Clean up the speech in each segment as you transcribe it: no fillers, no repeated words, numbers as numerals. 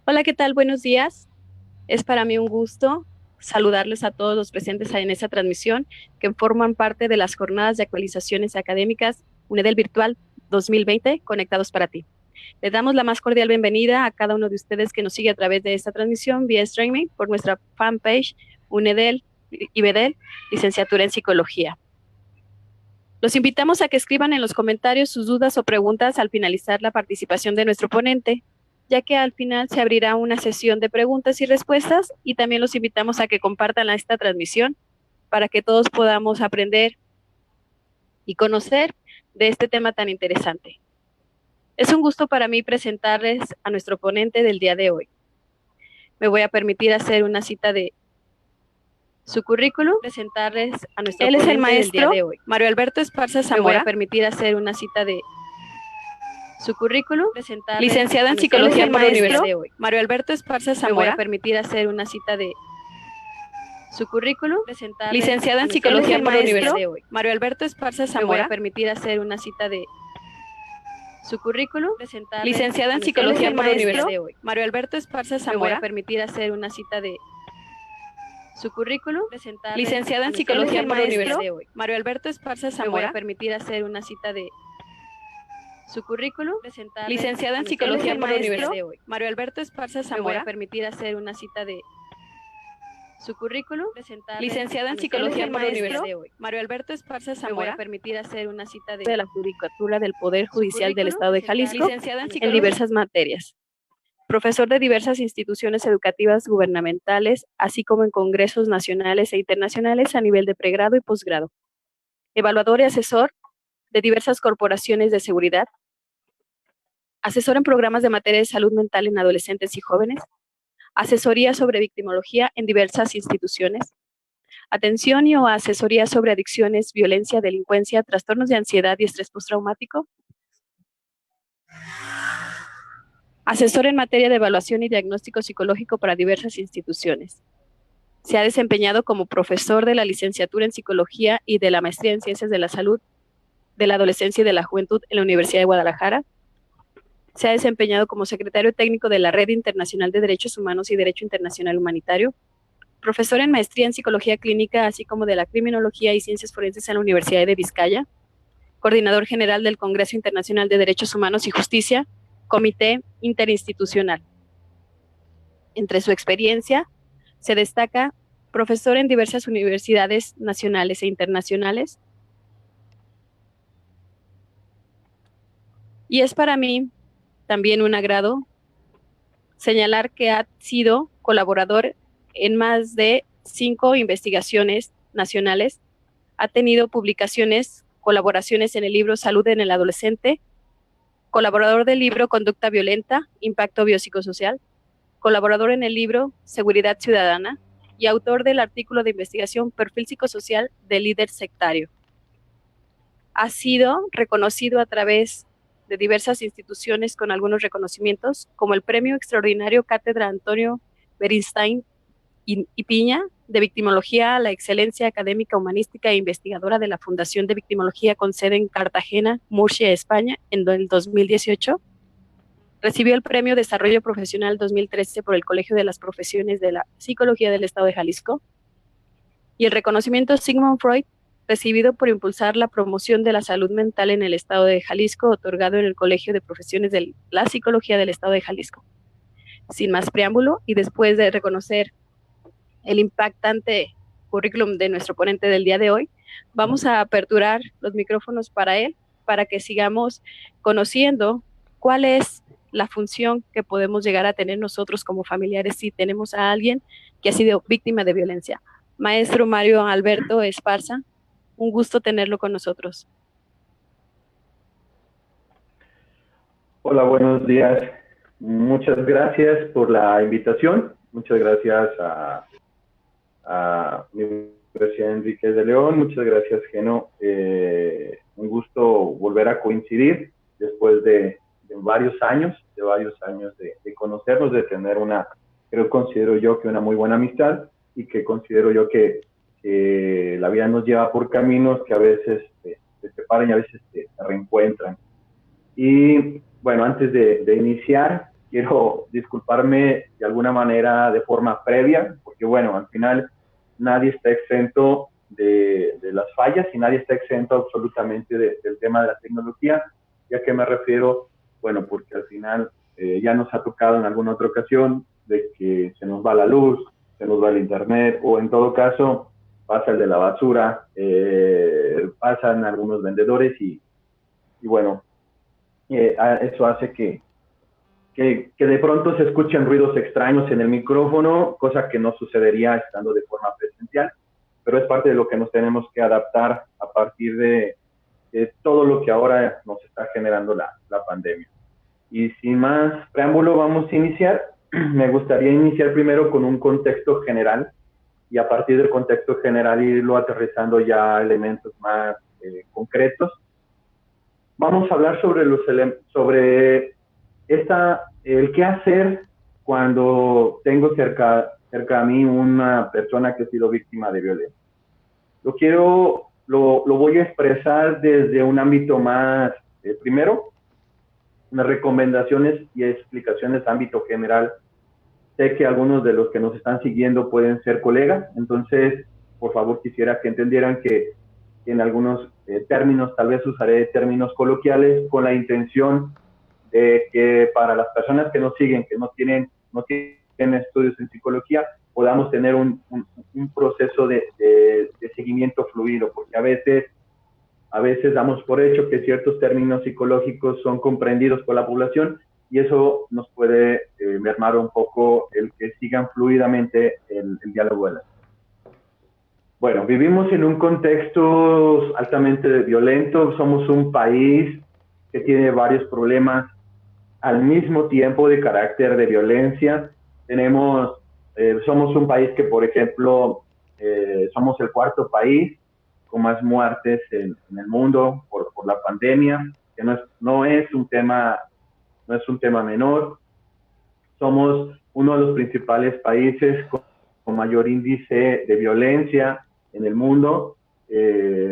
Hola, ¿qué tal? Buenos días. Es para mí un gusto saludarles a todos los presentes en esta transmisión que forman parte de las jornadas de actualizaciones académicas UNEDEL Virtual 2020 Conectados para ti. Les damos la más cordial bienvenida a cada uno de ustedes que nos sigue a través de esta transmisión vía streaming por nuestra fanpage UNEDEL IBEDEL, Licenciatura en Psicología. Los invitamos a que escriban en los comentarios sus dudas o preguntas al finalizar la participación de nuestro ponente, ya que al final se abrirá una sesión de preguntas y respuestas y también los invitamos a que compartan esta transmisión para que todos podamos aprender y conocer de este tema tan interesante. Es un gusto para mí presentarles a nuestro ponente del día de hoy. Me voy a permitir hacer una cita de su currículum, presentarles a nuestro ponente del día de hoy. Mario Alberto Esparza Zamora. Me voy a permitir hacer una cita de su currículum, licenciado en Psicología por la Universidad de hoy. Mario Alberto Esparza Zamora. Me voy a permitir hacer una cita de su currículum, licenciado en Psicología por la Universidad de hoy. Mario Alberto Esparza Zamora. Me voy a permitir hacer una cita de su currículum, licenciado en Psicología por la Universidad de hoy. Mario Alberto Esparza Zamora. Me voy a permitir hacer una cita de su currículum, licenciado en Psicología por la Universidad de hoy. Mario Alberto Esparza Zamora. Me voy a permitir hacer una cita de su currículum, licenciado en Psicología por la Universidad de hoy. Mario Alberto Esparza Zamora. Me voy a permitir hacer una cita de su currículum, licenciado en Psicología por la Universidad de hoy. Mario Alberto Esparza Zamora. Me voy a permitir hacer una cita de la Judicatura del Poder Judicial del Estado de Jalisco en diversas materias. Profesor de diversas instituciones educativas gubernamentales, así como en congresos nacionales e internacionales a nivel de pregrado y posgrado. Evaluador y asesor de diversas corporaciones de seguridad, asesor en programas de materia de salud mental en adolescentes y jóvenes, asesoría sobre victimología en diversas instituciones, atención y o asesoría sobre adicciones, violencia, delincuencia, trastornos de ansiedad y estrés postraumático, asesor en materia de evaluación y diagnóstico psicológico para diversas instituciones. Se ha desempeñado como profesor de la licenciatura en Psicología y de la maestría en Ciencias de la Salud, de la Adolescencia y de la Juventud en la Universidad de Guadalajara. Se ha desempeñado como secretario técnico de la Red Internacional de Derechos Humanos y Derecho Internacional Humanitario, profesor en maestría en Psicología Clínica, así como de la Criminología y Ciencias Forenses en la Universidad de Vizcaya, coordinador general del Congreso Internacional de Derechos Humanos y Justicia, Comité Interinstitucional. Entre su experiencia se destaca profesor en diversas universidades nacionales e internacionales. Y es para mí también un agrado señalar que ha sido colaborador en más de 5 investigaciones nacionales, ha tenido publicaciones, colaboraciones en el libro Salud en el Adolescente, colaborador del libro Conducta Violenta, Impacto Biopsicosocial, colaborador en el libro Seguridad Ciudadana y autor del artículo de investigación Perfil Psicosocial del Líder Sectario. Ha sido reconocido a través de diversas instituciones con algunos reconocimientos, como el Premio Extraordinario Cátedra Antonio Beristain y Piña de Victimología a la Excelencia Académica, Humanística e Investigadora de la Fundación de Victimología con sede en Cartagena, Murcia, España, en el 2018. Recibió el Premio Desarrollo Profesional 2013 por el Colegio de las Profesiones de la Psicología del Estado de Jalisco y el reconocimiento Sigmund Freud recibido por impulsar la promoción de la salud mental en el Estado de Jalisco, otorgado en el Colegio de Profesiones de la Psicología del Estado de Jalisco. Sin más preámbulo, y después de reconocer el impactante currículum de nuestro ponente del día de hoy, vamos a aperturar los micrófonos para él, para que sigamos conociendo cuál es la función que podemos llegar a tener nosotros como familiares si tenemos a alguien que ha sido víctima de violencia. Maestro Mario Alberto Esparza, un gusto tenerlo con nosotros. Hola, buenos días. Muchas gracias por la invitación. Muchas gracias a mi Universidad Enríquez de León. Muchas gracias, Geno. Un gusto volver a coincidir después de varios años de conocernos, de tener considero yo que una muy buena amistad y que considero yo que la vida nos lleva por caminos que a veces se separan y a veces se reencuentran. Y bueno, antes de iniciar, quiero disculparme de alguna manera de forma previa, porque bueno, al final nadie está exento de las fallas y nadie está exento absolutamente del tema de la tecnología. ¿Y a qué me refiero? Bueno, porque al final ya nos ha tocado en alguna otra ocasión de que se nos va la luz, se nos va el internet, o en todo caso pasa el de la basura, pasan algunos vendedores y bueno, eso hace que de pronto se escuchen ruidos extraños en el micrófono, cosa que no sucedería estando de forma presencial, pero es parte de lo que nos tenemos que adaptar a partir de todo lo que ahora nos está generando la pandemia. Y sin más preámbulo, vamos a iniciar. Me gustaría iniciar primero con un contexto general y a partir del contexto general irlo aterrizando ya a elementos más concretos. Vamos a hablar sobre el qué hacer cuando tengo cerca a mí una persona que ha sido víctima de violencia. Lo voy a expresar desde un ámbito más, primero, unas recomendaciones y explicaciones de ámbito general. Sé que algunos de los que nos están siguiendo pueden ser colegas, entonces, por favor, quisiera que entendieran que en algunos términos, tal vez usaré términos coloquiales con la intención de que para las personas que nos siguen, que no tienen estudios en psicología, podamos tener un proceso de seguimiento fluido, porque a veces damos por hecho que ciertos términos psicológicos son comprendidos por la población y eso nos puede mermar un poco el que sigan fluidamente el diálogo de la. Bueno, vivimos en un contexto altamente violento, somos un país que tiene varios problemas al mismo tiempo de carácter de violencia. Somos un país que, por ejemplo, somos el cuarto país con más muertes en el mundo por la pandemia, que no es un tema menor. Somos uno de los principales países con mayor índice de violencia en el mundo.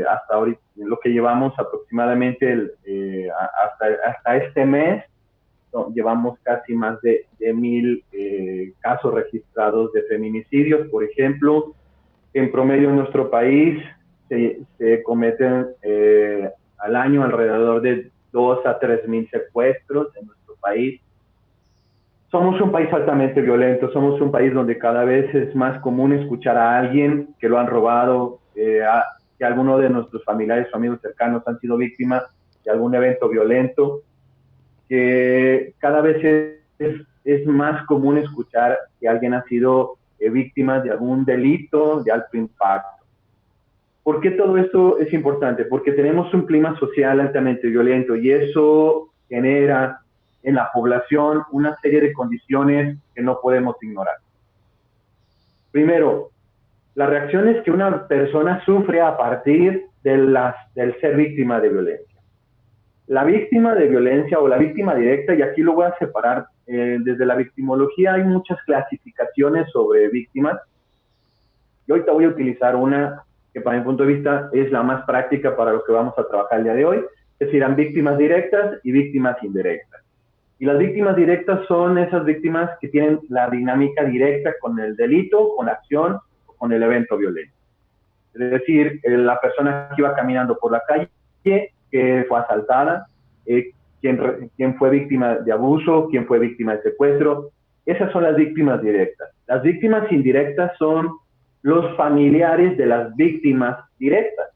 Hasta ahorita, lo que llevamos aproximadamente hasta este mes, llevamos casi más de 1,000 casos registrados de feminicidios, por ejemplo. En promedio en nuestro país se cometen al año alrededor de 2 a 3,000 secuestros en nuestro país. Somos un país altamente violento, somos un país donde cada vez es más común escuchar a alguien que lo han robado, que alguno de nuestros familiares o amigos cercanos han sido víctimas de algún evento violento, que cada vez es más común escuchar que alguien ha sido víctima de algún delito de alto impacto. ¿Por qué todo esto es importante? Porque tenemos un clima social altamente violento y eso genera en la población una serie de condiciones que no podemos ignorar. Primero, las reacciones que una persona sufre a partir del ser víctima de violencia. La víctima de violencia o la víctima directa, y aquí lo voy a separar, desde la victimología hay muchas clasificaciones sobre víctimas, y ahorita voy a utilizar una que para mi punto de vista es la más práctica para lo que vamos a trabajar el día de hoy, que serán víctimas directas y víctimas indirectas. Y las víctimas directas son esas víctimas que tienen la dinámica directa con el delito, con la acción o con el evento violento. Es decir, la persona que iba caminando por la calle, que fue asaltada, quién fue víctima de abuso, quién fue víctima de secuestro. Esas son las víctimas directas. Las víctimas indirectas son los familiares de las víctimas directas.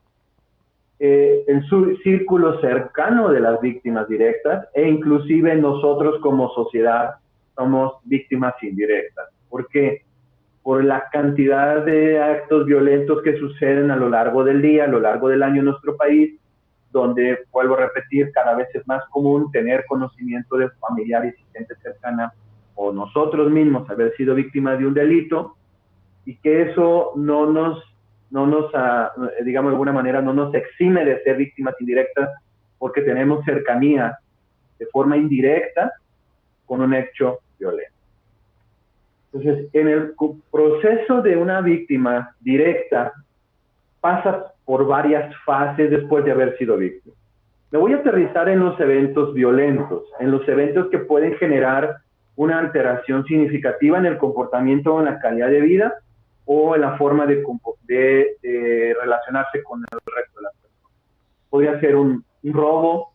En su círculo cercano de las víctimas directas e inclusive nosotros como sociedad somos víctimas indirectas. ¿Por qué? Por la cantidad de actos violentos que suceden a lo largo del día, a lo largo del año en nuestro país, donde, vuelvo a repetir, cada vez es más común tener conocimiento de familiares y gente cercana o nosotros mismos haber sido víctimas de un delito y que eso no nos, digamos de alguna manera, no nos exime de ser víctimas indirectas porque tenemos cercanía de forma indirecta con un hecho violento. Entonces, en el proceso de una víctima directa pasa por varias fases después de haber sido víctima. Me voy a aterrizar en los eventos violentos, en los eventos que pueden generar una alteración significativa en el comportamiento o en la calidad de vida o en la forma de relacionarse con el resto de las personas. Podría ser un robo,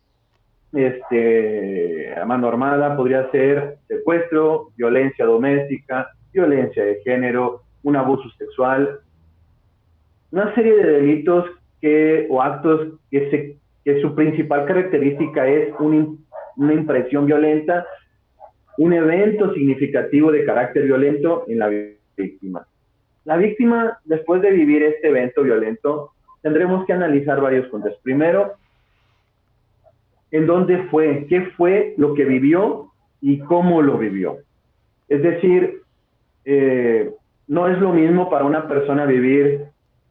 a mano armada, podría ser secuestro, violencia doméstica, violencia de género, un abuso sexual, una serie de delitos o actos que su principal característica es una impresión violenta, un evento significativo de carácter violento en la víctima. La víctima, después de vivir este evento violento, tendremos que analizar varios puntos. Primero, en dónde fue, qué fue lo que vivió y cómo lo vivió. Es decir, no es lo mismo para una persona vivir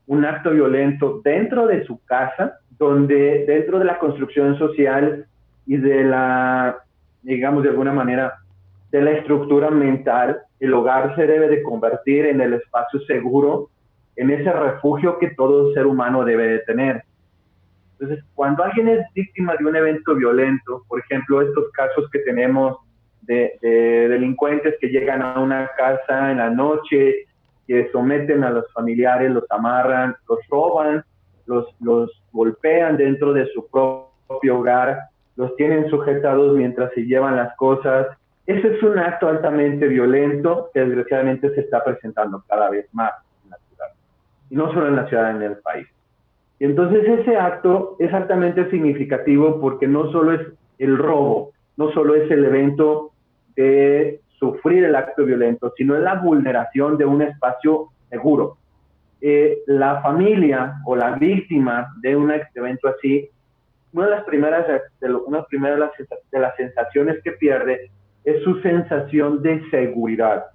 un acto violento dentro de su casa, donde dentro de la construcción social y de la, digamos de alguna manera, de la estructura mental, el hogar se debe de convertir en el espacio seguro, en ese refugio que todo ser humano debe de tener. Entonces, cuando alguien es víctima de un evento violento, por ejemplo, estos casos que tenemos de delincuentes que llegan a una casa en la noche, que someten a los familiares, los amarran, los roban, los golpean dentro de su propio hogar, los tienen sujetados mientras se llevan las cosas. Ese es un acto altamente violento que desgraciadamente se está presentando cada vez más en la ciudad. Y no solo en la ciudad, en el país. Y entonces ese acto es altamente significativo porque no solo es el robo, no solo es el evento de sufrir el acto violento, sino es la vulneración de un espacio seguro. La familia o la víctima de un evento así, una de las primeras de las sensaciones que pierde es su sensación de seguridad,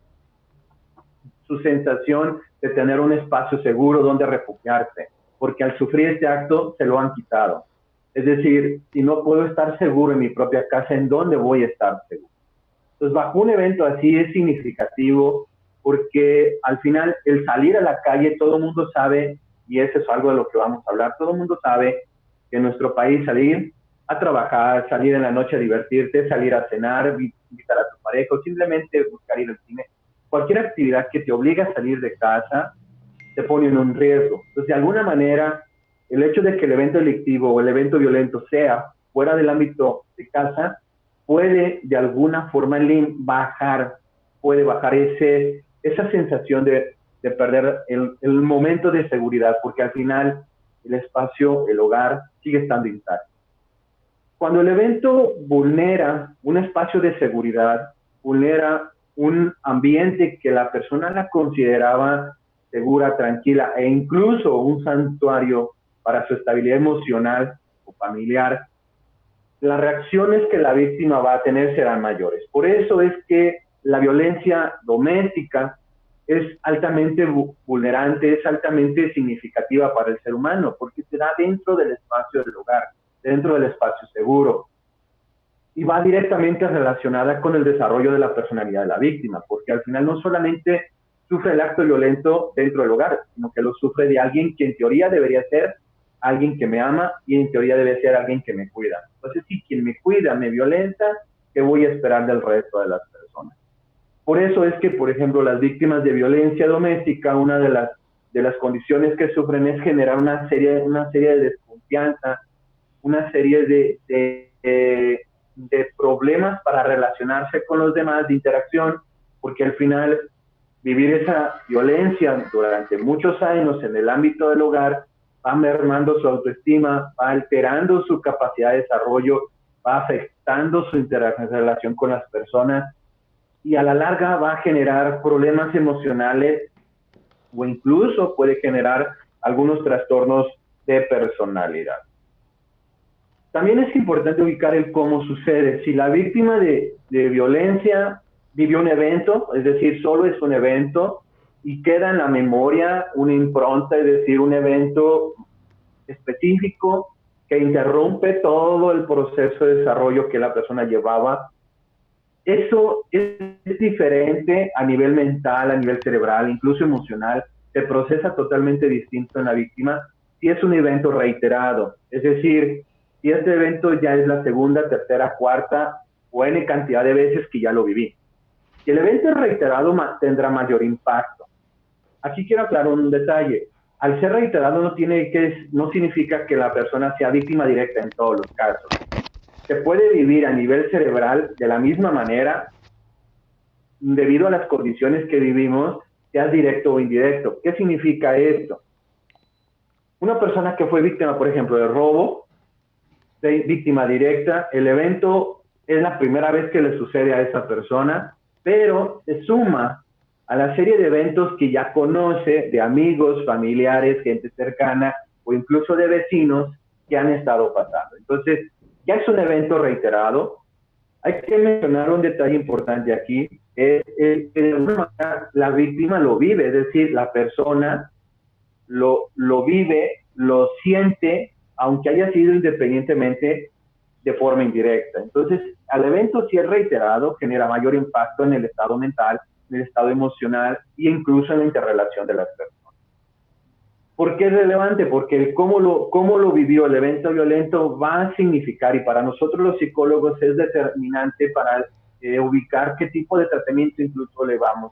su sensación de tener un espacio seguro donde refugiarse, porque al sufrir este acto se lo han quitado. Es decir, si no puedo estar seguro en mi propia casa, ¿en dónde voy a estar seguro? Entonces, bajo un evento así es significativo porque al final el salir a la calle, todo el mundo sabe, y eso es algo de lo que vamos a hablar, todo el mundo sabe que en nuestro país salir a trabajar, salir en la noche a divertirte, salir a cenar, invitar a tu pareja, o simplemente buscar ir al cine, cualquier actividad que te obliga a salir de casa, te pone en un riesgo. Entonces, de alguna manera, el hecho de que el evento delictivo o el evento violento sea fuera del ámbito de casa, puede de alguna forma bajar esa sensación de perder el momento de seguridad, porque al final el espacio, el hogar, sigue estando intacto. Cuando el evento vulnera un espacio de seguridad, vulnera un ambiente que la persona la consideraba segura, tranquila e incluso un santuario para su estabilidad emocional o familiar, las reacciones que la víctima va a tener serán mayores. Por eso es que la violencia doméstica es altamente vulnerante, es altamente significativa para el ser humano, porque se da dentro del espacio del hogar, dentro del espacio seguro, y va directamente relacionada con el desarrollo de la personalidad de la víctima, porque al final no solamente sufre el acto violento dentro del hogar, sino que lo sufre de alguien que en teoría debería ser alguien que me ama y en teoría debe ser alguien que me cuida. Entonces, si quien me cuida me violenta, ¿qué voy a esperar del resto de las personas? Por eso es que, por ejemplo, las víctimas de violencia doméstica, una de las condiciones que sufren es generar una serie de desconfianza, una serie de problemas para relacionarse con los demás, de interacción, porque al final vivir esa violencia durante muchos años en el ámbito del hogar va mermando su autoestima, va alterando su capacidad de desarrollo, va afectando su relación con las personas y a la larga va a generar problemas emocionales o incluso puede generar algunos trastornos de personalidad. También es importante ubicar el cómo sucede. Si la víctima de violencia vivió un evento, es decir, solo es un evento, y queda en la memoria una impronta, es decir, un evento específico que interrumpe todo el proceso de desarrollo que la persona llevaba. Eso es diferente a nivel mental, a nivel cerebral, incluso emocional, se procesa totalmente distinto en la víctima si es un evento reiterado, es decir, si este evento ya es la segunda, tercera, cuarta o N cantidad de veces que ya lo viví. Si el evento es reiterado, tendrá mayor impacto. Aquí quiero aclarar un detalle. Al ser reiterado no significa que la persona sea víctima directa en todos los casos. Se puede vivir a nivel cerebral de la misma manera debido a las condiciones que vivimos, sea directo o indirecto. ¿Qué significa esto? Una persona que fue víctima, por ejemplo, de robo, víctima directa, el evento es la primera vez que le sucede a esa persona, pero se suma a la serie de eventos que ya conoce de amigos, familiares, gente cercana o incluso de vecinos que han estado pasando. Entonces, ya es un evento reiterado. Hay que mencionar un detalle importante aquí, es que de alguna manera la víctima lo vive, es decir, la persona lo vive, lo siente, aunque haya sido independientemente de forma indirecta. Entonces, al evento, si es reiterado, genera mayor impacto en el estado mental, en el estado emocional e incluso en la interrelación de las personas. ¿Por qué es relevante? Porque cómo lo vivió el evento violento va a significar, y para nosotros los psicólogos es determinante para ubicar qué tipo de tratamiento incluso le vamos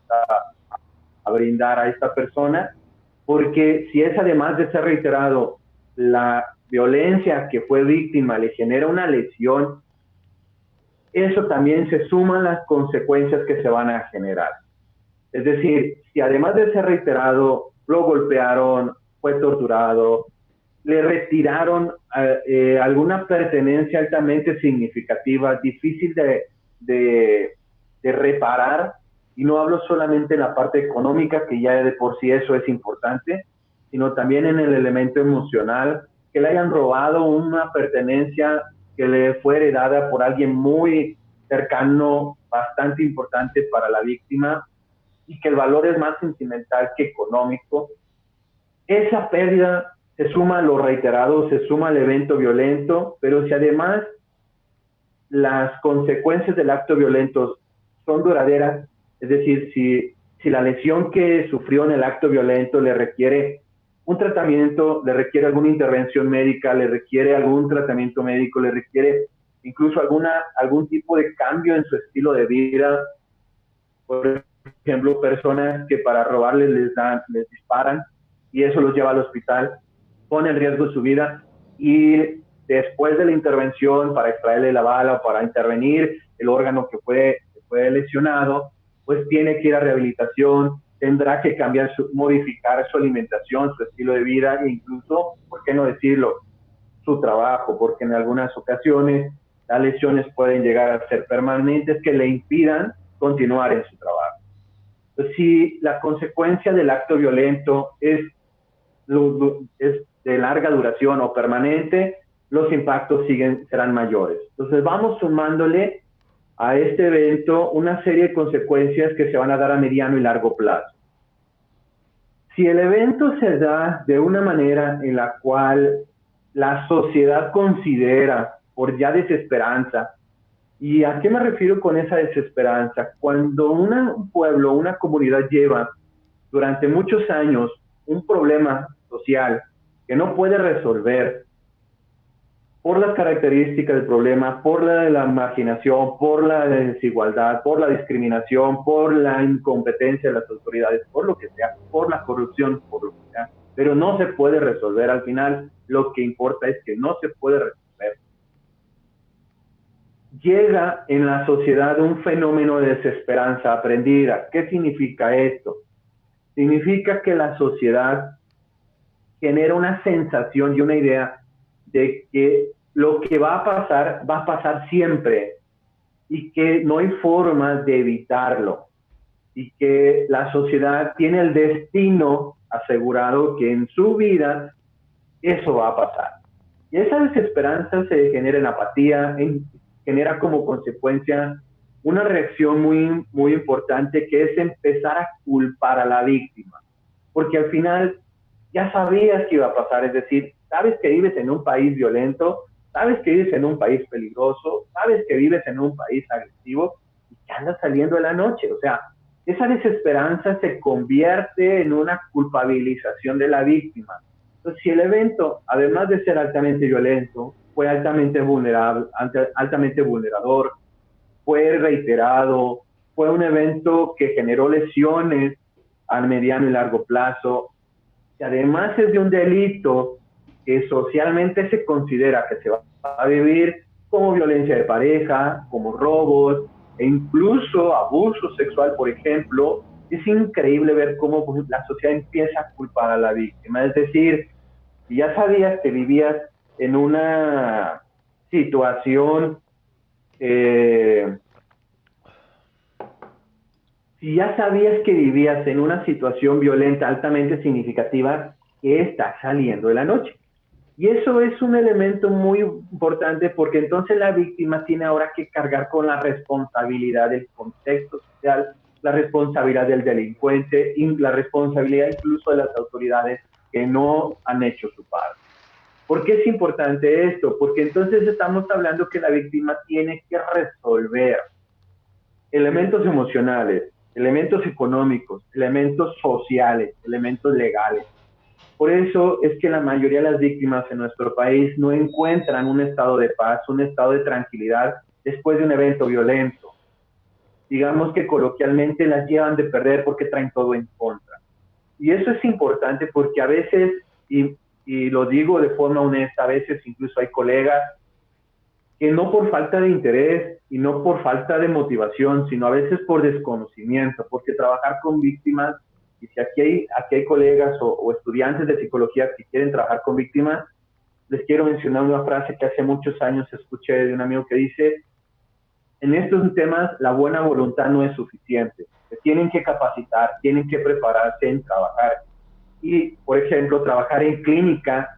a brindar a esta persona, porque si es además de ser reiterado la violencia que fue víctima le genera una lesión, eso también se suman las consecuencias que se van a generar. Es decir, si además de ser reiterado, lo golpearon, fue torturado, le retiraron alguna pertenencia altamente significativa, difícil de reparar, y no hablo solamente en la parte económica, que ya de por sí eso es importante, sino también en el elemento emocional, que le hayan robado una pertenencia que le fue heredada por alguien muy cercano, bastante importante para la víctima, y que el valor es más sentimental que económico. Esa pérdida se suma a lo reiterado, se suma al evento violento, pero si además las consecuencias del acto violento son duraderas, es decir, si la lesión que sufrió en el acto violento le requiere un tratamiento, le requiere alguna intervención médica, le requiere algún tratamiento médico, le requiere incluso algún tipo de cambio en su estilo de vida. Por ejemplo, personas que para robarles les disparan y eso los lleva al hospital, pone en riesgo su vida, y después de la intervención para extraerle la bala o para intervenir el órgano que fue lesionado, pues tiene que ir a rehabilitación, tendrá que modificar su alimentación, su estilo de vida e incluso, ¿por qué no decirlo?, su trabajo, porque en algunas ocasiones las lesiones pueden llegar a ser permanentes que le impidan continuar en su trabajo. Entonces, si la consecuencia del acto violento es de larga duración o permanente, los impactos serán mayores. Entonces vamos sumándole a este evento una serie de consecuencias que se van a dar a mediano y largo plazo. Si el evento se da de una manera en la cual la sociedad considera por ya desesperanza, ¿y a qué me refiero con esa desesperanza? Cuando un pueblo, una comunidad lleva durante muchos años un problema social que no puede resolver por las características del problema, por la marginación, por la desigualdad, por la discriminación, por la incompetencia de las autoridades, por lo que sea, por la corrupción, por lo que sea, pero no se puede resolver. Al final, lo que importa es que no se puede resolver. Llega en la sociedad un fenómeno de desesperanza aprendida. ¿Qué significa esto? Significa que la sociedad genera una sensación y una idea de que lo que va a pasar siempre, y que no hay forma de evitarlo, y que la sociedad tiene el destino asegurado que en su vida eso va a pasar. Y esa desesperanza se genera en apatía, genera como consecuencia una reacción muy, muy importante, que es empezar a culpar a la víctima, porque al final ya sabías que iba a pasar, es decir, sabes que vives en un país violento, sabes que vives en un país peligroso, sabes que vives en un país agresivo y que andas saliendo de la noche. O sea, esa desesperanza se convierte en una culpabilización de la víctima. Entonces, si el evento, además de ser altamente violento, fue altamente vulnerador, fue reiterado, fue un evento que generó lesiones a mediano y largo plazo, y además es de un delito que socialmente se considera que se va a vivir como violencia de pareja, como robos e incluso abuso sexual, por ejemplo. Es increíble ver cómo pues, la sociedad empieza a culpar a la víctima. Es decir, si ya sabías que vivías en una situación, si ya sabías que vivías en una situación violenta altamente significativa, ¿qué está saliendo de la noche? Y eso es un elemento muy importante porque entonces la víctima tiene ahora que cargar con la responsabilidad del contexto social, la responsabilidad del delincuente y la responsabilidad incluso de las autoridades que no han hecho su parte. ¿Por qué es importante esto? Porque entonces estamos hablando que la víctima tiene que resolver elementos emocionales, elementos económicos, elementos sociales, elementos legales. Por eso es que la mayoría de las víctimas en nuestro país no encuentran un estado de paz, un estado de tranquilidad después de un evento violento. Digamos que coloquialmente las llevan de perder porque traen todo en contra. Y eso es importante porque a veces, y lo digo de forma honesta, a veces incluso hay colegas que no por falta de interés y no por falta de motivación, sino a veces por desconocimiento, porque trabajar con víctimas, y si aquí hay colegas o estudiantes de psicología que quieren trabajar con víctimas, les quiero mencionar una frase que hace muchos años escuché de un amigo que dice: en estos temas la buena voluntad no es suficiente, se tienen que capacitar, tienen que prepararse en trabajar. Y, por ejemplo, trabajar en clínica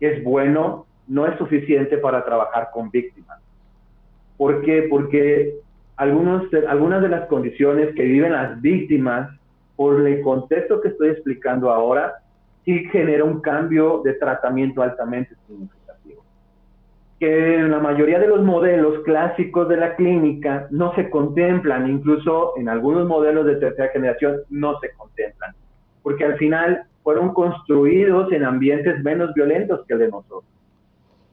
es bueno, no es suficiente para trabajar con víctimas. ¿Por qué? Porque algunas de las condiciones que viven las víctimas, por el contexto que estoy explicando ahora, sí genera un cambio de tratamiento altamente significativo. Que en la mayoría de los modelos clásicos de la clínica no se contemplan, incluso en algunos modelos de tercera generación no se contemplan, porque al final fueron construidos en ambientes menos violentos que el de nosotros.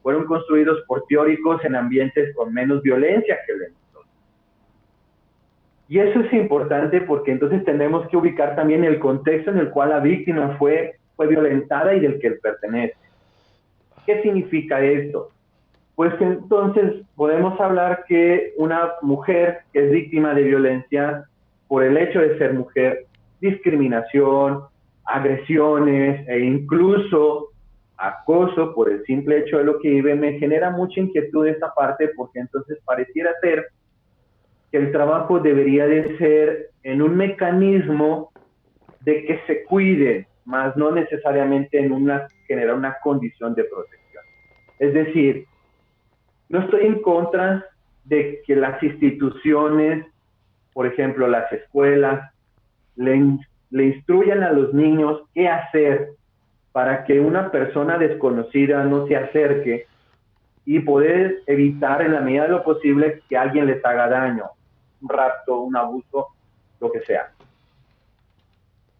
Fueron construidos por teóricos en ambientes con menos violencia que el de nosotros. Y eso es importante porque entonces tenemos que ubicar también el contexto en el cual la víctima fue violentada y del que él pertenece. ¿Qué significa esto? Pues que entonces podemos hablar que una mujer que es víctima de violencia por el hecho de ser mujer, discriminación, agresiones e incluso acoso por el simple hecho de lo que vive, me genera mucha inquietud esta parte, porque entonces pareciera ser que el trabajo debería de ser en un mecanismo de que se cuide, más no necesariamente generar una condición de protección. Es decir, no estoy en contra de que las instituciones, por ejemplo, las escuelas, le instruyan a los niños qué hacer para que una persona desconocida no se acerque y poder evitar en la medida de lo posible que alguien les haga daño, un rapto, un abuso, lo que sea.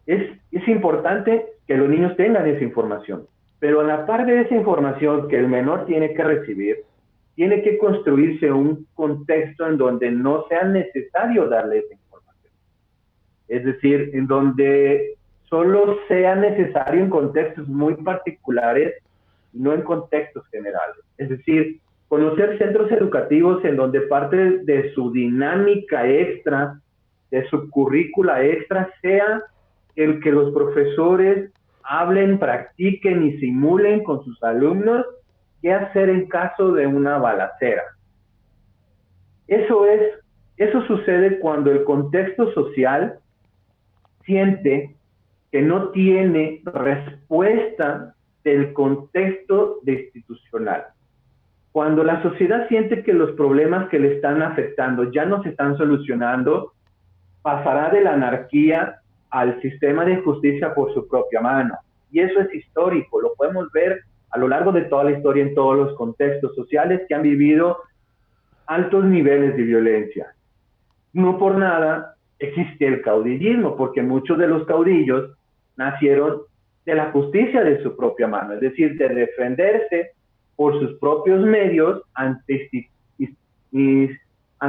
Es importante que los niños tengan esa información, pero a la par de esa información que el menor tiene que recibir, tiene que construirse un contexto en donde no sea necesario darle esa información. Es decir, en donde solo sea necesario en contextos muy particulares, no en contextos generales. Es decir, conocer centros educativos en donde parte de su dinámica extra, de su currícula extra, sea el que los profesores hablen, practiquen y simulen con sus alumnos qué hacer en caso de una balacera. Eso sucede cuando el contexto social siente que no tiene respuesta del contexto institucional. Cuando la sociedad siente que los problemas que le están afectando ya no se están solucionando, pasará de la anarquía al sistema de justicia por su propia mano. Y eso es histórico, lo podemos ver a lo largo de toda la historia en todos los contextos sociales que han vivido altos niveles de violencia. No por nada existe el caudillismo, porque muchos de los caudillos nacieron de la justicia de su propia mano, es decir, de defenderse por sus propios medios ante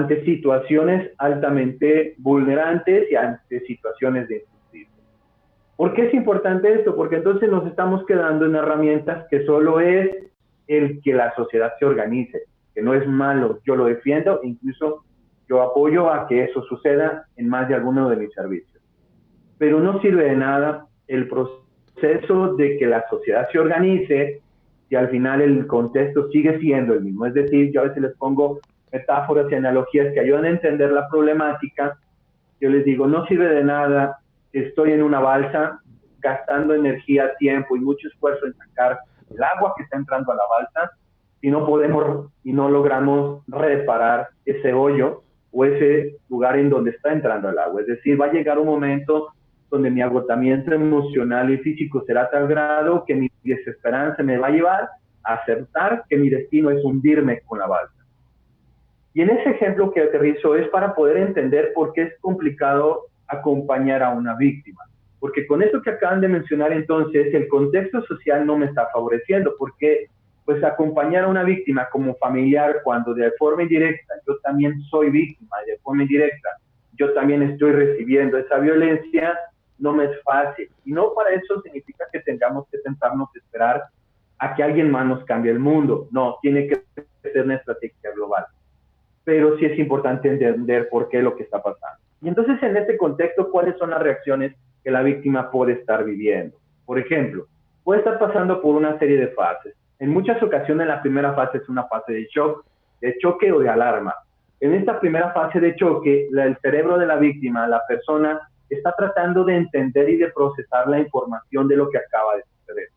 ante situaciones altamente vulnerantes y ante situaciones de injusticia. ¿Por qué es importante esto? Porque entonces nos estamos quedando en herramientas que solo es el que la sociedad se organice, que no es malo, yo lo defiendo, incluso yo apoyo a que eso suceda en más de alguno de mis servicios. Pero no sirve de nada el proceso de que la sociedad se organice y al final el contexto sigue siendo el mismo. Es decir, yo a veces les pongo metáforas y analogías que ayudan a entender la problemática. Yo les digo, no sirve de nada que estoy en una balsa gastando energía, tiempo y mucho esfuerzo en sacar el agua que está entrando a la balsa si no podemos y no logramos reparar ese hoyo o ese lugar en donde está entrando el agua. Es decir, va a llegar un momento donde mi agotamiento emocional y físico será a tal grado que mi desesperanza me va a llevar a aceptar que mi destino es hundirme con la balsa. Y en ese ejemplo que aterrizo es para poder entender por qué es complicado acompañar a una víctima. Porque con esto que acaban de mencionar entonces, el contexto social no me está favoreciendo, porque pues acompañar a una víctima como familiar cuando de forma indirecta yo también soy víctima, de forma indirecta yo también estoy recibiendo esa violencia, no me es fácil. Y no para eso significa que tengamos que sentarnos a esperar a que alguien más nos cambie el mundo. No, tiene que ser una estrategia global. Pero sí es importante entender por qué lo que está pasando. Y entonces en este contexto, ¿cuáles son las reacciones que la víctima puede estar viviendo? Por ejemplo, puede estar pasando por una serie de fases. En muchas ocasiones la primera fase es una fase de shock, de choque o de alarma. En esta primera fase de choque, el cerebro de la víctima, la persona, está tratando de entender y de procesar la información de lo que acaba de suceder.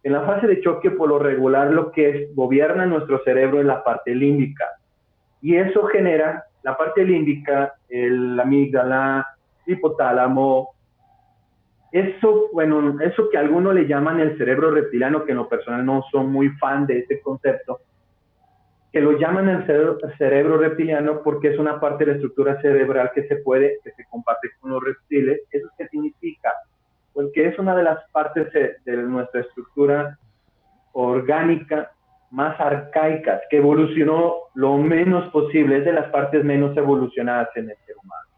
En la fase de choque, por lo regular, lo que gobierna nuestro cerebro es la parte límbica. Y eso genera la parte límbica, la amígdala, el hipotálamo. Eso, bueno, eso que algunos le llaman el cerebro reptiliano, que en lo personal no son muy fan de ese concepto, que lo llaman el cerebro reptiliano porque es una parte de la estructura cerebral que se comparte con los reptiles. ¿Eso qué significa? Pues que es una de las partes de nuestra estructura orgánica más arcaicas, que evolucionó lo menos posible, es de las partes menos evolucionadas en el ser humano.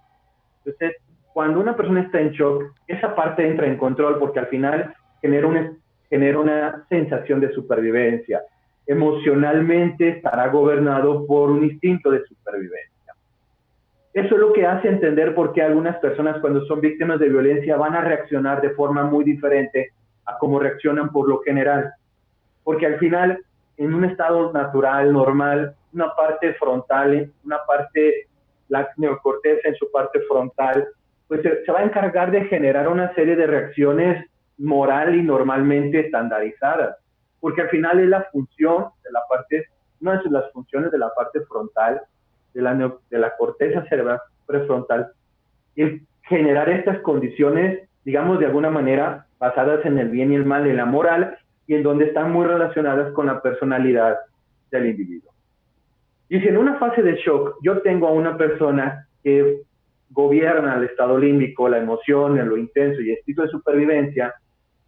Entonces, cuando una persona está en shock, esa parte entra en control porque al final genera una sensación de supervivencia. Emocionalmente estará gobernado por un instinto de supervivencia. Eso es lo que hace entender por qué algunas personas cuando son víctimas de violencia van a reaccionar de forma muy diferente a cómo reaccionan por lo general. Porque al final, en un estado natural, normal, una parte frontal, la neocorteza en su parte frontal, pues se va a encargar de generar una serie de reacciones moral y normalmente estandarizadas. Porque al final es la función de la parte, una de las funciones de la parte frontal, de la corteza cerebral prefrontal, es generar estas condiciones, digamos de alguna manera, basadas en el bien y el mal, en la moral, y en donde están muy relacionadas con la personalidad del individuo. Y si en una fase de shock yo tengo a una persona que gobierna el estado límbico, la emoción, lo intenso y el instinto de supervivencia,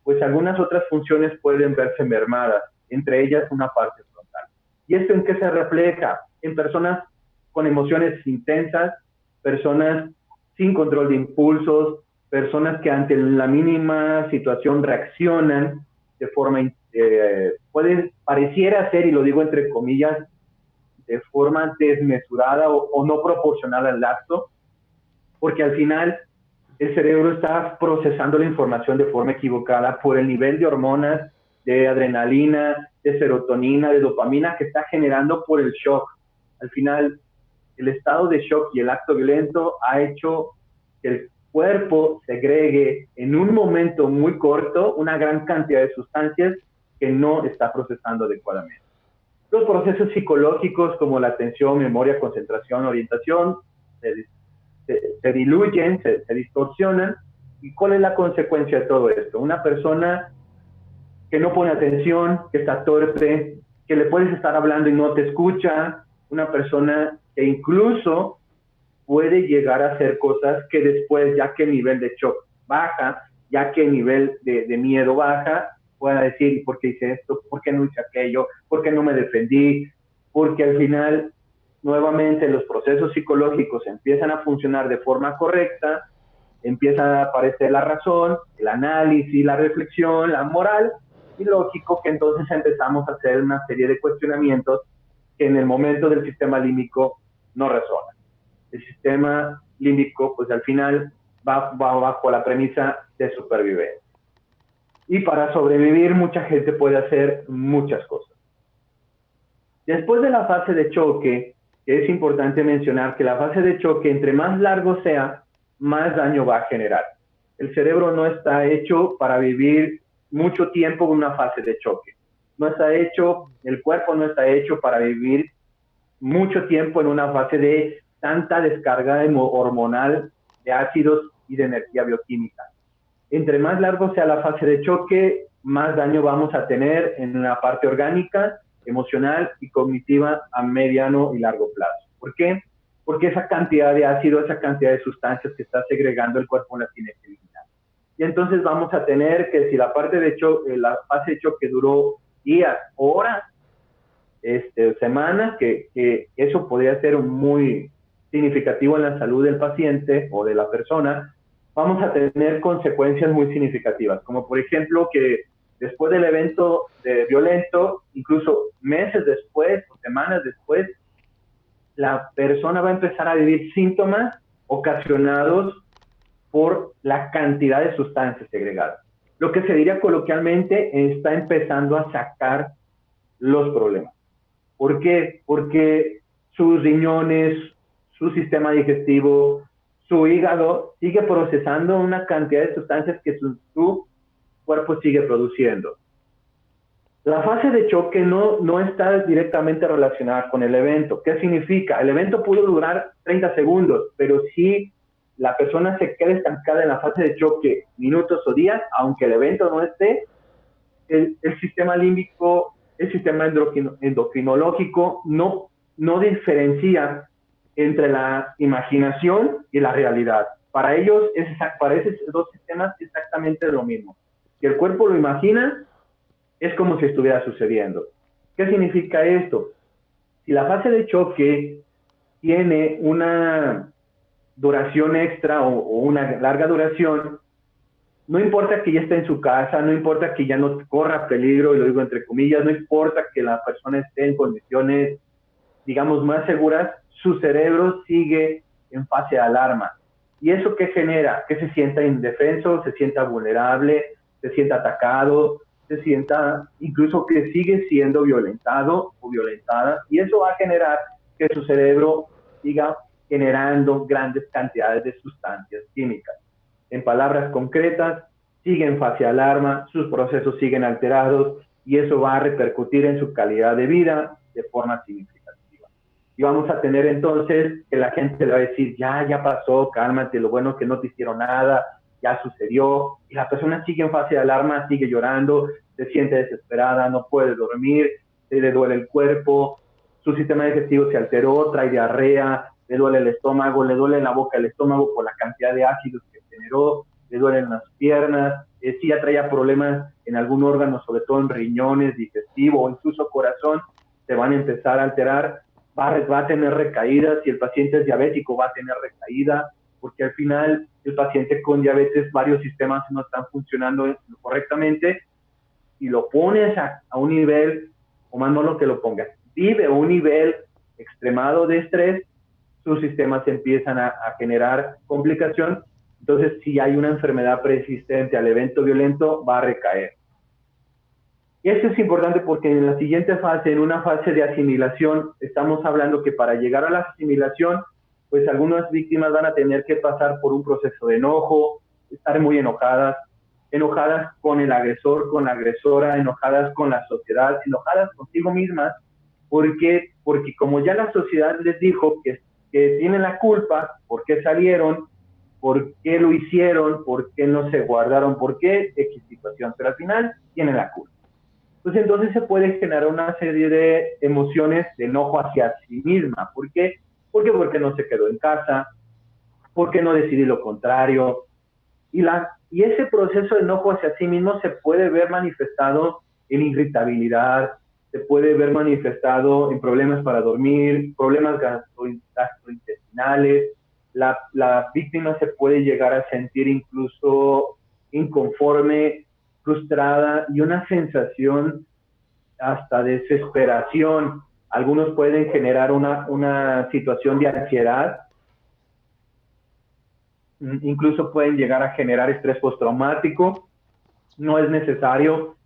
pues algunas otras funciones pueden verse mermadas, entre ellas una parte frontal. ¿Y esto en qué se refleja? En personas con emociones intensas, personas sin control de impulsos, personas que ante la mínima situación reaccionan de forma, pareciera ser, y lo digo entre comillas, de forma desmesurada o no proporcional al acto, porque al final el cerebro está procesando la información de forma equivocada por el nivel de hormonas, de adrenalina, de serotonina, de dopamina que está generando por el shock. Al final, el estado de shock y el acto violento ha hecho que el cuerpo segregue en un momento muy corto una gran cantidad de sustancias que no está procesando adecuadamente. Los procesos psicológicos como la atención, memoria, concentración, orientación, se diluyen, se distorsionan. ¿Y cuál es la consecuencia de todo esto? Una persona que no pone atención, que está torpe, que le puedes estar hablando y no te escucha, una persona que incluso puede llegar a hacer cosas que después, ya que el nivel de shock baja, ya que el nivel de miedo baja, pueda decir, ¿por qué hice esto? ¿Por qué no hice aquello? ¿Por qué no me defendí? Porque al final nuevamente los procesos psicológicos empiezan a funcionar de forma correcta, empieza a aparecer la razón, el análisis, la reflexión, la moral, y lógico que entonces empezamos a hacer una serie de cuestionamientos que en el momento del sistema límbico no resuenan. El sistema límbico, pues al final va bajo la premisa de supervivencia. Y para sobrevivir, mucha gente puede hacer muchas cosas. Después de la fase de choque, es importante mencionar que la fase de choque, entre más largo sea, más daño va a generar. El cerebro no está hecho para vivir mucho tiempo en una fase de choque. No está hecho, el cuerpo no está hecho para vivir mucho tiempo en una fase de tanta descarga hormonal de ácidos y de energía bioquímica. Entre más largo sea la fase de choque, más daño vamos a tener en la parte orgánica, emocional y cognitiva a mediano y largo plazo. ¿Por qué? Porque esa cantidad de ácido, esa cantidad de sustancias que está segregando el cuerpo la tiene que eliminar. Y entonces vamos a tener que si la parte de choque, la fase de choque duró días, horas, semanas, que eso podría ser muy significativo en la salud del paciente o de la persona, vamos a tener consecuencias muy significativas, como por ejemplo que después del evento violento, incluso meses después o semanas después, la persona va a empezar a vivir síntomas ocasionados por la cantidad de sustancias segregadas. Lo que se diría coloquialmente está empezando a sacar los problemas. ¿Por qué? Porque sus riñones, su sistema digestivo, su hígado sigue procesando una cantidad de sustancias que su cuerpo sigue produciendo. La fase de choque no está directamente relacionada con el evento. ¿Qué significa? El evento pudo durar 30 segundos, pero si la persona se queda estancada en la fase de choque minutos o días, aunque el evento no esté, el sistema límbico, el sistema endocrinológico no diferencia entre la imaginación y la realidad. Para ellos, para esos dos sistemas, es exactamente lo mismo. Si el cuerpo lo imagina, es como si estuviera sucediendo. ¿Qué significa esto? Si la fase de choque tiene una duración extra o una larga duración, no importa que ya esté en su casa, no importa que ya no corra peligro, y lo digo entre comillas, no importa que la persona esté en condiciones, digamos, más seguras, su cerebro sigue en fase de alarma. ¿Y eso qué genera? Que se sienta indefenso, se sienta vulnerable, se sienta atacado, se sienta incluso que sigue siendo violentado o violentada, y eso va a generar que su cerebro siga generando grandes cantidades de sustancias químicas. En palabras concretas, sigue en fase de alarma, sus procesos siguen alterados y eso va a repercutir en su calidad de vida de forma significativa. Y vamos a tener entonces que la gente le va a decir, ya pasó, cálmate, lo bueno es que no te hicieron nada, ya sucedió, y la persona sigue en fase de alarma, sigue llorando, se siente desesperada, no puede dormir, le duele el cuerpo, su sistema digestivo se alteró, trae diarrea, le duele el estómago, le duele en la boca el estómago por la cantidad de ácidos que generó, le duelen las piernas, si ya traía problemas en algún órgano, sobre todo en riñones, digestivo o incluso corazón, se van a empezar a alterar, va a tener recaídas, si el paciente es diabético va a tener recaída, porque al final el paciente con diabetes, varios sistemas no están funcionando correctamente, y lo pones a un nivel, o más no lo que lo pongas, vive a un nivel extremado de estrés, sus sistemas empiezan a generar complicación. Entonces, si hay una enfermedad persistente al evento violento, va a recaer. Y esto es importante porque en la siguiente fase, en una fase de asimilación, estamos hablando que para llegar a la asimilación, pues algunas víctimas van a tener que pasar por un proceso de enojo, estar muy enojadas con el agresor, con la agresora, enojadas con la sociedad, enojadas consigo mismas, porque como ya la sociedad les dijo que tienen la culpa, ¿por qué salieron? ¿Por qué lo hicieron? ¿Por qué no se guardaron? ¿Por qué X situación? Pero al final tienen la culpa. Pues entonces se puede generar una serie de emociones de enojo hacia sí misma. ¿Por qué? Porque no se quedó en casa, porque no decidí lo contrario. Y ese proceso de enojo hacia sí mismo se puede ver manifestado en irritabilidad, se puede ver manifestado en problemas para dormir, problemas gastrointestinales. La víctima se puede llegar a sentir incluso inconforme, frustrada y una sensación hasta de desesperación. Algunos pueden generar una situación de ansiedad, incluso pueden llegar a generar estrés postraumático. No es necesario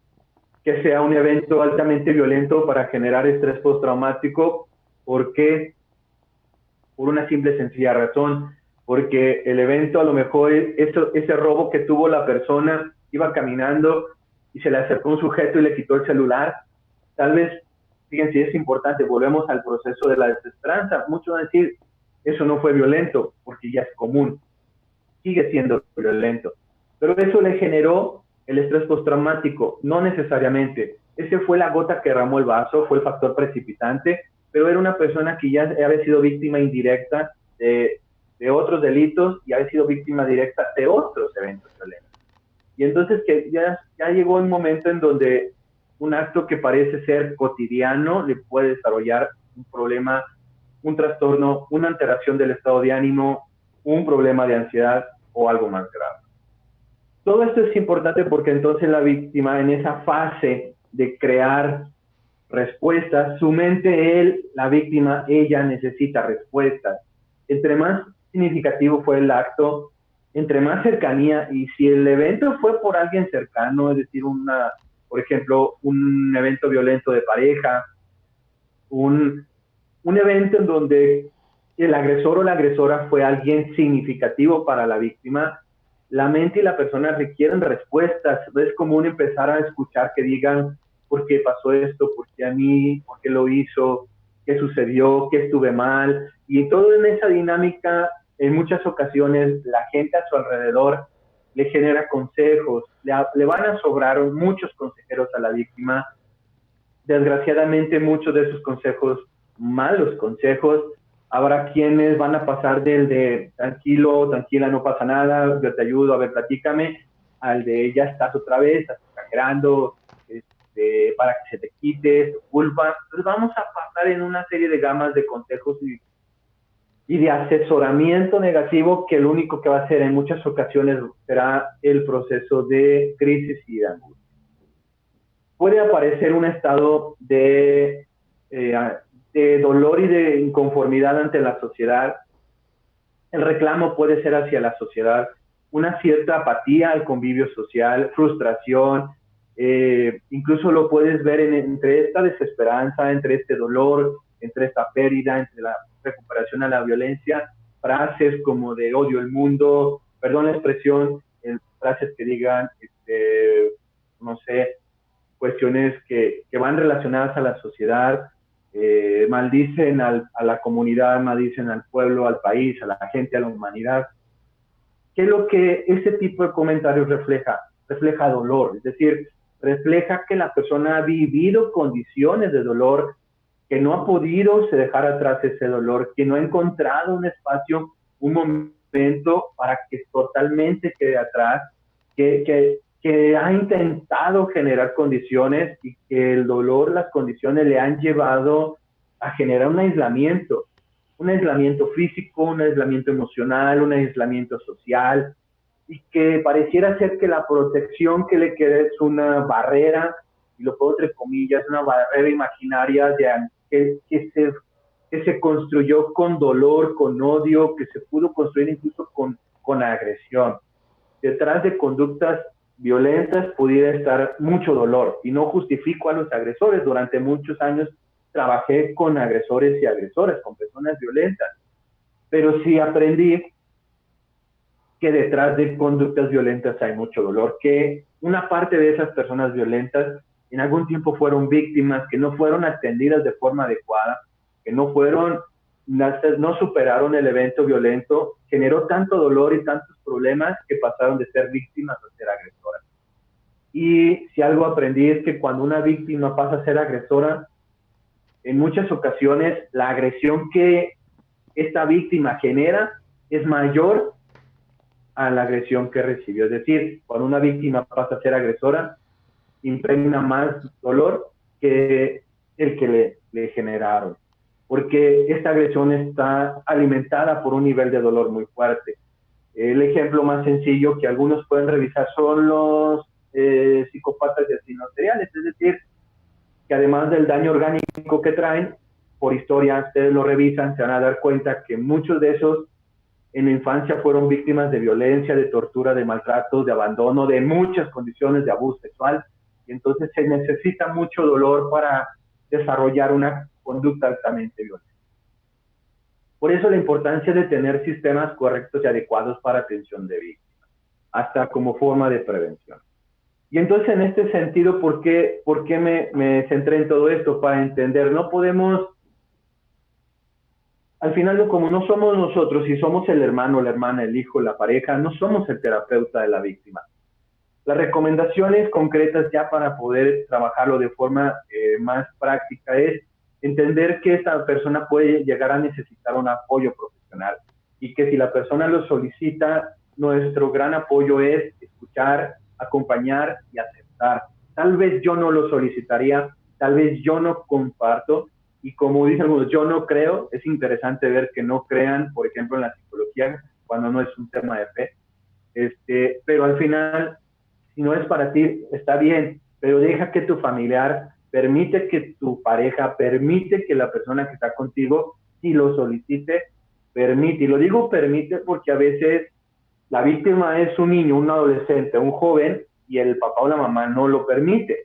que sea un evento altamente violento para generar estrés postraumático. ¿Por qué? Por una simple sencilla razón, porque el evento a lo mejor, ese robo que tuvo la persona, iba caminando y se le acercó un sujeto y le quitó el celular. Tal vez, fíjense, es importante, volvemos al proceso de la desesperanza. Muchos van a decir, eso no fue violento, porque ya es común, sigue siendo violento. Pero eso le generó el estrés postraumático, no necesariamente. Ese fue la gota que derramó el vaso, fue el factor precipitante, pero era una persona que ya había sido víctima indirecta de otros delitos y había sido víctima directa de otros eventos violentos. Y entonces que ya llegó un momento en donde un acto que parece ser cotidiano le puede desarrollar un problema, un trastorno, una alteración del estado de ánimo, un problema de ansiedad o algo más grave. Todo esto es importante porque entonces la víctima, en esa fase de crear respuestas, su mente, la víctima, ella necesita respuestas. Entre más significativo fue el acto, entre más cercanía, y si el evento fue por alguien cercano, es decir, por ejemplo, un evento violento de pareja, un evento en donde el agresor o la agresora fue alguien significativo para la víctima, la mente y la persona requieren respuestas. Es común empezar a escuchar que digan, ¿por qué pasó esto? ¿Por qué a mí? ¿Por qué lo hizo? ¿Qué sucedió? ¿Qué estuve mal? Y todo en esa dinámica, en muchas ocasiones, la gente a su alrededor le genera consejos, le van a sobrar muchos consejeros a la víctima. Desgraciadamente, muchos de esos consejos, malos consejos, habrá quienes van a pasar del de tranquilo, tranquila, no pasa nada, yo te ayudo, a ver, platícame, al de ya estás otra vez, estás exagerando, para que se te quite tu culpa. Entonces vamos a pasar en una serie de gamas de consejos y de asesoramiento negativo, que lo único que va a hacer en muchas ocasiones será el proceso de crisis y de angustia. Puede aparecer un estado de dolor y de inconformidad ante la sociedad. El reclamo puede ser hacia la sociedad, una cierta apatía al convivio social, frustración, incluso lo puedes ver entre esta desesperanza, entre este dolor, entre esta pérdida, entre la recuperación a la violencia, frases como de odio el mundo, perdón la expresión, frases que digan, no sé, cuestiones que van relacionadas a la sociedad, maldicen a la comunidad, maldicen al pueblo, al país, a la gente, a la humanidad. ¿Qué es lo que ese tipo de comentarios refleja? Refleja dolor, es decir, refleja que la persona ha vivido condiciones de dolor, que no ha podido dejar atrás ese dolor, que no ha encontrado un espacio, un momento para que totalmente quede atrás, que ha intentado generar condiciones y que el dolor, las condiciones le han llevado a generar un aislamiento físico, un aislamiento emocional, un aislamiento social, y que pareciera ser que la protección que le queda es una barrera, y lo pongo entre comillas, una barrera imaginaria que se construyó con dolor, con odio, que se pudo construir incluso con agresión. Detrás de conductas violentas pudiera estar mucho dolor, y no justifico a los agresores. Durante muchos años trabajé con agresores y agresoras, con personas violentas, pero sí aprendí que detrás de conductas violentas hay mucho dolor, que una parte de esas personas violentas en algún tiempo fueron víctimas, que no fueron atendidas de forma adecuada, que no superaron el evento violento, generó tanto dolor y tantos problemas que pasaron de ser víctimas a ser agresoras. Y si algo aprendí es que cuando una víctima pasa a ser agresora, en muchas ocasiones la agresión que esta víctima genera es mayor a la agresión que recibió. Es decir, cuando una víctima pasa a ser agresora, impregna más dolor que el que le generaron, porque esta agresión está alimentada por un nivel de dolor muy fuerte. El ejemplo más sencillo que algunos pueden revisar son los psicópatas y asesinos seriales, es decir, que además del daño orgánico que traen, por historia, ustedes lo revisan, se van a dar cuenta que muchos de esos en la infancia fueron víctimas de violencia, de tortura, de maltrato, de abandono, de muchas condiciones de abuso sexual, y entonces se necesita mucho dolor para desarrollar una conducta altamente violenta. Por eso la importancia de tener sistemas correctos y adecuados para atención de víctimas, hasta como forma de prevención. Y entonces en este sentido, ¿por qué me centré en todo esto? Para entender, no podemos, al final como no somos nosotros, si somos el hermano, la hermana, el hijo, la pareja, no somos el terapeuta de la víctima. Las recomendaciones concretas ya para poder trabajarlo de forma más práctica es entender que esta persona puede llegar a necesitar un apoyo profesional y que si la persona lo solicita, nuestro gran apoyo es escuchar, acompañar y aceptar. Tal vez yo no lo solicitaría, tal vez yo no comparto, y como dicen algunos, yo no creo. Es interesante ver que no crean, por ejemplo, en la psicología, cuando no es un tema de fe, pero al final, si no es para ti, está bien, pero deja que tu familiar, permite que tu pareja, permite que la persona que está contigo, si lo solicite, permite. Y lo digo permite porque a veces la víctima es un niño, un adolescente, un joven, y el papá o la mamá no lo permite.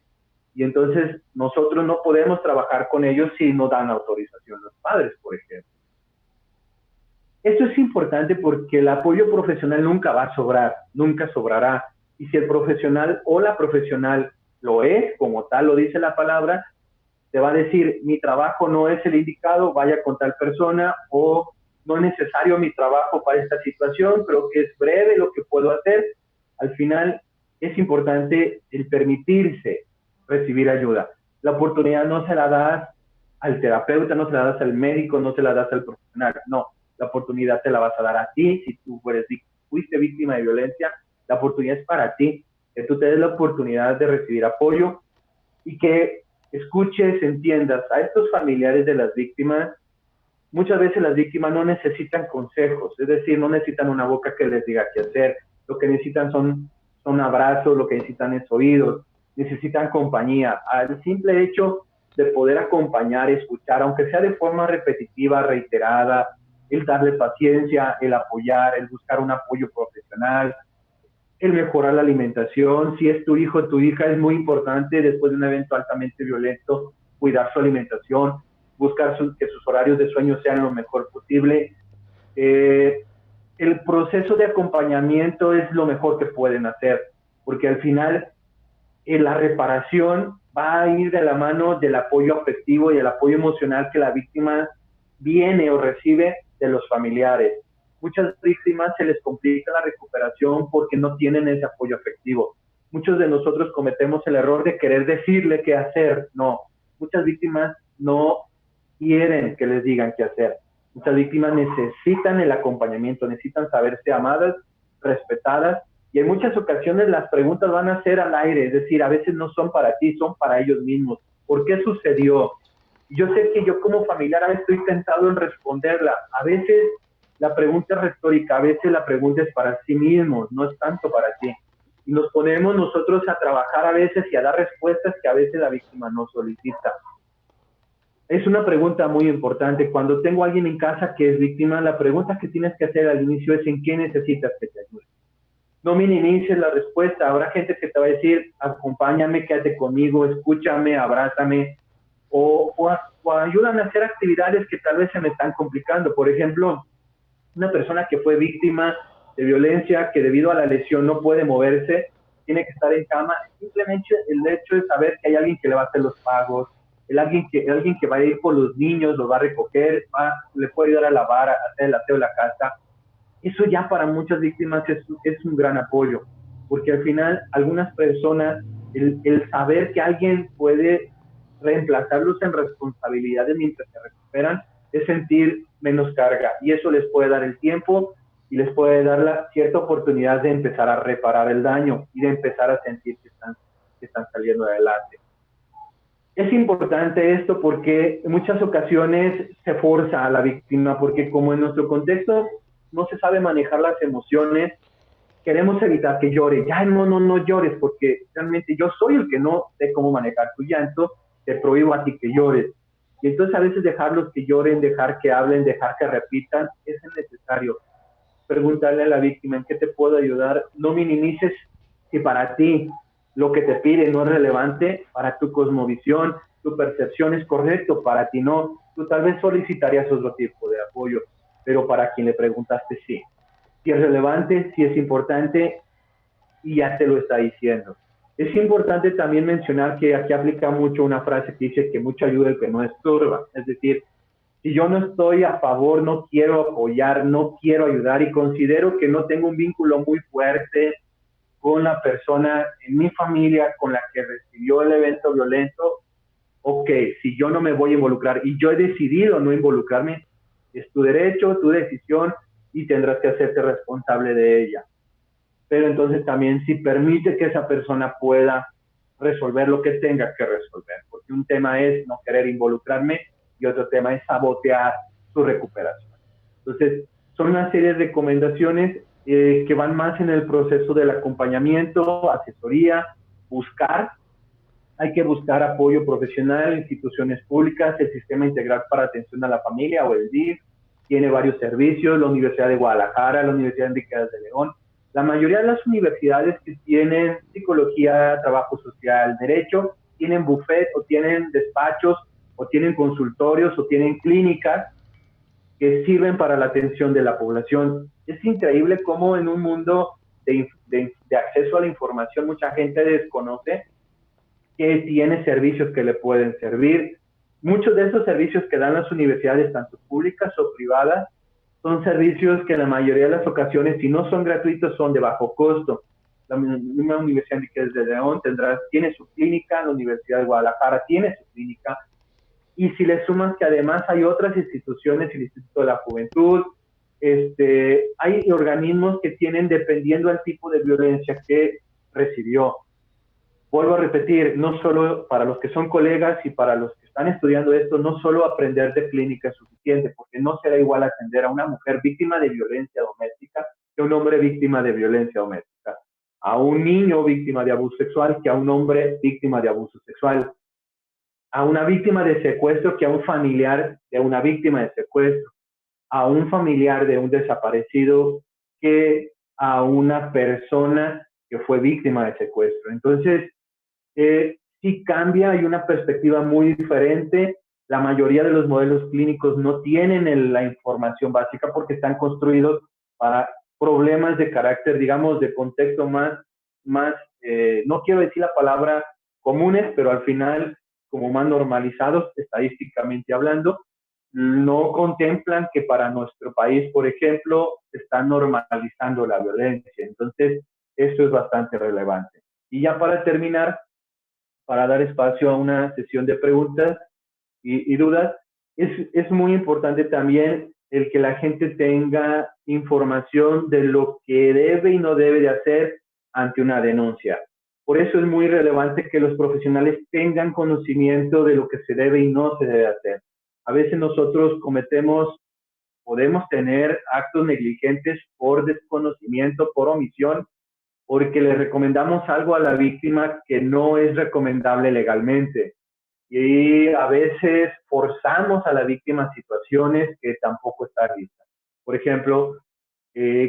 Y entonces nosotros no podemos trabajar con ellos si no dan autorización los padres, por ejemplo. Esto es importante porque el apoyo profesional nunca va a sobrar, nunca sobrará. Y si el profesional o la profesional lo es, como tal lo dice la palabra, te va a decir, mi trabajo no es el indicado, vaya con tal persona, o no es necesario mi trabajo para esta situación, creo que es breve lo que puedo hacer. Al final es importante el permitirse recibir ayuda. La oportunidad no se la das al terapeuta, no se la das al médico, no se la das al profesional, no. La oportunidad te la vas a dar a ti. Si tú fuiste víctima de violencia, la oportunidad es para ti, que tú te des la oportunidad de recibir apoyo y que escuches, entiendas a estos familiares de las víctimas. Muchas veces las víctimas no necesitan consejos, es decir, no necesitan una boca que les diga qué hacer. Lo que necesitan son abrazos, lo que necesitan es oídos, necesitan compañía. Al simple hecho de poder acompañar, escuchar, aunque sea de forma repetitiva, reiterada, el darle paciencia, el apoyar, el buscar un apoyo profesional, el mejorar la alimentación. Si es tu hijo o tu hija, es muy importante después de un evento altamente violento cuidar su alimentación, buscar que sus horarios de sueño sean lo mejor posible. El proceso de acompañamiento es lo mejor que pueden hacer, porque al final la reparación va a ir de la mano del apoyo afectivo y el apoyo emocional que la víctima viene o recibe de los familiares. Muchas víctimas se les complica la recuperación porque no tienen ese apoyo afectivo. Muchos de nosotros cometemos el error de querer decirle qué hacer. No, muchas víctimas no quieren que les digan qué hacer. Muchas víctimas necesitan el acompañamiento, necesitan saberse amadas, respetadas, y en muchas ocasiones las preguntas van a ser al aire, es decir, a veces no son para ti, son para ellos mismos. ¿Por qué sucedió? Yo sé que yo como familiar a veces estoy tentado en responderla. A veces la pregunta es retórica, a veces la pregunta es para sí mismos, no es tanto para ti. Y nos ponemos nosotros a trabajar a veces y a dar respuestas que a veces la víctima no solicita. Es una pregunta muy importante. Cuando tengo a alguien en casa que es víctima, la pregunta que tienes que hacer al inicio es ¿en qué necesitas que te ayude? No minimices la respuesta. Habrá gente que te va a decir, acompáñame, quédate conmigo, escúchame, abrázame, o ayúdame a hacer actividades que tal vez se me están complicando. Por ejemplo, una persona que fue víctima de violencia, que debido a la lesión no puede moverse, tiene que estar en cama. Simplemente el hecho de saber que hay alguien que le va a hacer los pagos, alguien que va a ir por los niños, los va a recoger, le puede ayudar a lavar, a hacer el aseo de la casa. Eso ya para muchas víctimas es un gran apoyo, porque al final algunas personas, el saber que alguien puede reemplazarlos en responsabilidades mientras se recuperan, es sentir menos carga, y eso les puede dar el tiempo y les puede dar la cierta oportunidad de empezar a reparar el daño y de empezar a sentir que están saliendo adelante. Es importante esto porque en muchas ocasiones se forza a la víctima, porque como en nuestro contexto no se sabe manejar las emociones, queremos evitar que llore. Ya no llores, porque realmente yo soy el que no sé cómo manejar tu llanto, te prohíbo a ti que llores. Y entonces a veces dejarlos que lloren, dejar que hablen, dejar que repitan, es necesario. Preguntarle a la víctima en qué te puedo ayudar, no minimices si para ti lo que te pide no es relevante, para tu cosmovisión, tu percepción es correcto, para ti no, tú tal vez solicitarías otro tipo de apoyo, pero para quien le preguntaste sí. Si es relevante, si es importante y ya te lo está diciendo. Es importante también mencionar que aquí aplica mucho una frase que dice que mucho ayuda el que no estorba, es decir, si yo no estoy a favor, no quiero apoyar, no quiero ayudar y considero que no tengo un vínculo muy fuerte con la persona en mi familia con la que recibió el evento violento, ok, si yo no me voy a involucrar y yo he decidido no involucrarme, es tu derecho, tu decisión y tendrás que hacerte responsable de ella. Pero entonces también si permite que esa persona pueda resolver lo que tenga que resolver, porque un tema es no querer involucrarme y otro tema es sabotear su recuperación. Entonces, son una serie de recomendaciones que van más en el proceso del acompañamiento, asesoría, buscar, hay que buscar apoyo profesional, instituciones públicas, el Sistema Integral para Atención a la Familia o el DIF, tiene varios servicios, la Universidad de Guadalajara, la Universidad Enrique de León. La mayoría de las universidades que tienen psicología, trabajo social, derecho, tienen buffet o tienen despachos o tienen consultorios o tienen clínicas que sirven para la atención de la población. Es increíble cómo en un mundo de acceso a la información mucha gente desconoce que tiene servicios que le pueden servir. Muchos de esos servicios que dan las universidades, tanto públicas o privadas, son servicios que en la mayoría de las ocasiones, si no son gratuitos, son de bajo costo. La misma Universidad de León tiene su clínica, la Universidad de Guadalajara tiene su clínica, y si le sumas que además hay otras instituciones, el Instituto de la Juventud, hay organismos que tienen dependiendo del tipo de violencia que recibió. Vuelvo a repetir, no solo para los que son colegas y para los que están estudiando esto, no solo aprender de clínica es suficiente, porque no será igual atender a una mujer víctima de violencia doméstica que a un hombre víctima de violencia doméstica, a un niño víctima de abuso sexual que a un hombre víctima de abuso sexual, a una víctima de secuestro que a un familiar de una víctima de secuestro, a un familiar de un desaparecido que a una persona que fue víctima de secuestro. Entonces, sí cambia, hay una perspectiva muy diferente. La mayoría de los modelos clínicos no tienen la información básica porque están construidos para problemas de carácter, digamos, de contexto más no quiero decir la palabra comunes, pero al final como más normalizados estadísticamente hablando, no contemplan que para nuestro país, por ejemplo, está normalizando la violencia. Entonces, eso es bastante relevante. Y ya para terminar, para dar espacio a una sesión de preguntas y dudas, es muy importante también el que la gente tenga información de lo que debe y no debe de hacer ante una denuncia. Por eso es muy relevante que los profesionales tengan conocimiento de lo que se debe y no se debe hacer. A veces nosotros podemos tener actos negligentes por desconocimiento, por omisión, porque le recomendamos algo a la víctima que no es recomendable legalmente. Y a veces forzamos a la víctima a situaciones que tampoco están listas. Por ejemplo,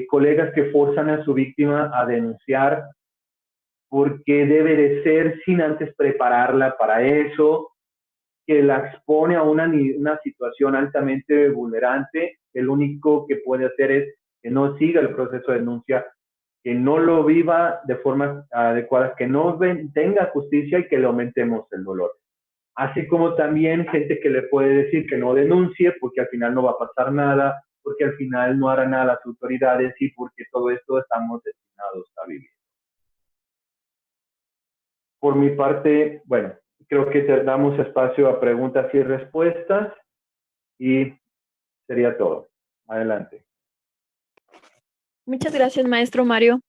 colegas que forzan a su víctima a denunciar porque debe de ser sin antes prepararla para eso, que la expone a una situación altamente vulnerante. El único que puede hacer es que no siga el proceso de denuncia, que no lo viva de forma adecuada, que no tenga justicia y que le aumentemos el dolor. Así como también gente que le puede decir que no denuncie porque al final no va a pasar nada, porque al final no hará nada las autoridades y porque todo esto estamos destinados a vivir. Por mi parte, bueno, creo que damos espacio a preguntas y respuestas y sería todo. Adelante. Muchas gracias, maestro Mario.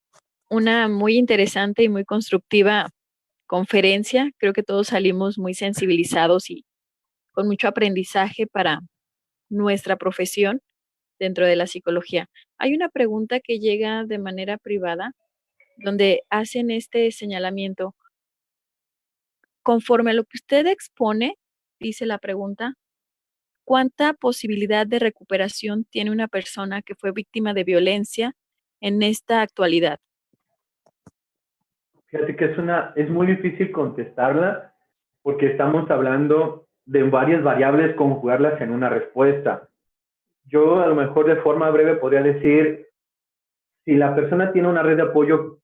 Una muy interesante y muy constructiva conferencia. Creo que todos salimos muy sensibilizados y con mucho aprendizaje para nuestra profesión dentro de la psicología. Hay una pregunta que llega de manera privada donde hacen este señalamiento. Conforme a lo que usted expone, dice la pregunta, ¿cuánta posibilidad de recuperación tiene una persona que fue víctima de violencia en esta actualidad? Fíjate que es muy difícil contestarla porque estamos hablando de varias variables, conjugarlas en una respuesta. Yo a lo mejor de forma breve podría decir, si la persona tiene una red de apoyo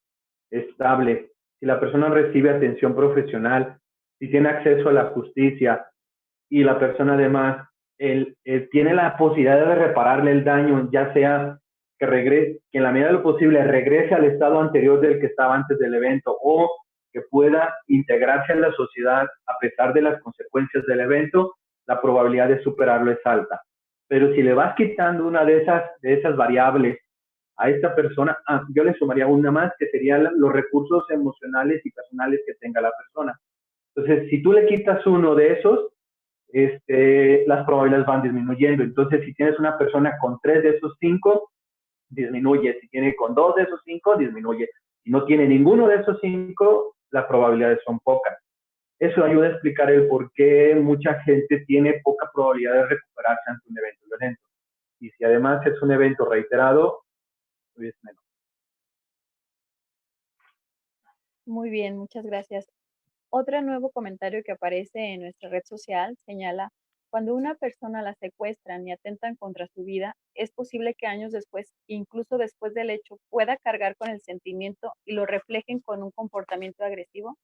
estable, si la persona recibe atención profesional, si tiene acceso a la justicia y la persona además tiene la posibilidad de repararle el daño, ya sea que regrese, que en la medida de lo posible regrese al estado anterior del que estaba antes del evento o que pueda integrarse en la sociedad a pesar de las consecuencias del evento, la probabilidad de superarlo es alta. Pero si le vas quitando una de esas variables a esta persona, yo le sumaría una más, que serían los recursos emocionales y personales que tenga la persona. Entonces, si tú le quitas uno de esos, las probabilidades van disminuyendo. Entonces, si tienes una persona con 3 de esos 5, disminuye. Si tiene con 2 de esos 5, disminuye. Si no tiene ninguno de esos 5, las probabilidades son pocas. Eso ayuda a explicar el por qué mucha gente tiene poca probabilidad de recuperarse ante un evento violento. Y si además es un evento reiterado, es menos. Muy bien, muchas gracias. Otro nuevo comentario que aparece en nuestra red social señala, cuando una persona la secuestran y atentan contra su vida, es posible que años después, incluso después del hecho, pueda cargar con el sentimiento y lo reflejen con un comportamiento agresivo.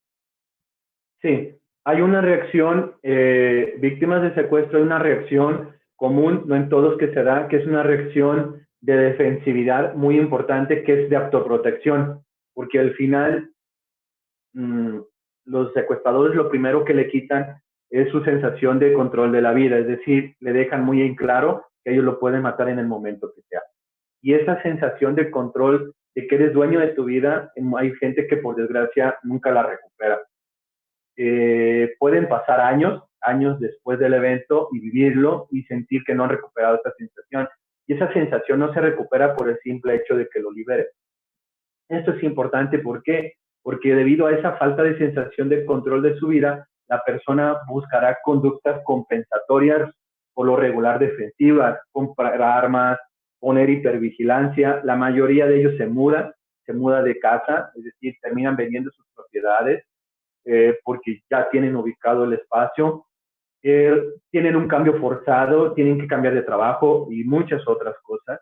Sí, hay una reacción, víctimas de secuestro, hay una reacción común, no en todos que se da, que es una reacción de defensividad muy importante, que es de autoprotección, porque al final mmm, los secuestradores lo primero que le quitan es su sensación de control de la vida, es decir, le dejan muy en claro que ellos lo pueden matar en el momento que sea. Y esa sensación de control, de que eres dueño de tu vida, hay gente que por desgracia nunca la recupera. Pueden pasar años después del evento y vivirlo y sentir que no han recuperado esa sensación. Y esa sensación no se recupera por el simple hecho de que lo libere. Esto es importante, ¿por qué? Porque debido a esa falta de sensación de control de su vida, la persona buscará conductas compensatorias, por lo regular defensivas, comprar armas, poner hipervigilancia. La mayoría de ellos se muda de casa, es decir, terminan vendiendo sus propiedades porque ya tienen ubicado el espacio, tienen un cambio forzado, tienen que cambiar de trabajo y muchas otras cosas.